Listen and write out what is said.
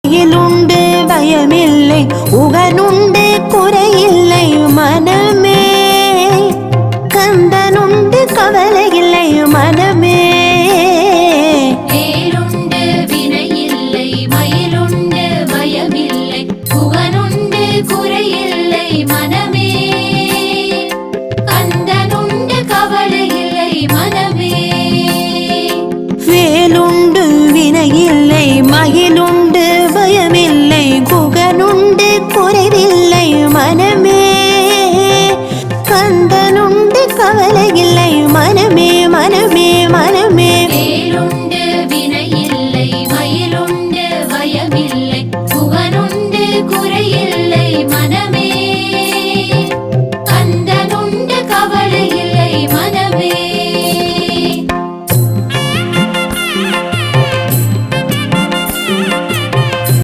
மயிலுண்டு பயமில்லை உகனுண்டு குறையில்லை மனமே கந்தனுண்டு கவலை இல்லை மனமே வேலுண்டு வினையில்லை மயிலுண்டு பயமில்லை புகனுண்டு குறையில்லை மனமே கந்தனுண்டு கவலை இல்லை மனமே வேலுண்டு வினையில்லை மயிலுண்டு பயமில்லை குகனுண்டு குறைவில்லை மனமே கந்தனுண்டு கவலை இல்லை மனமே மனமே மனமே வேலுண்டு வினையில்லை மயிலுண்டு பயமில்லை புகனுண்டு குறையில்லை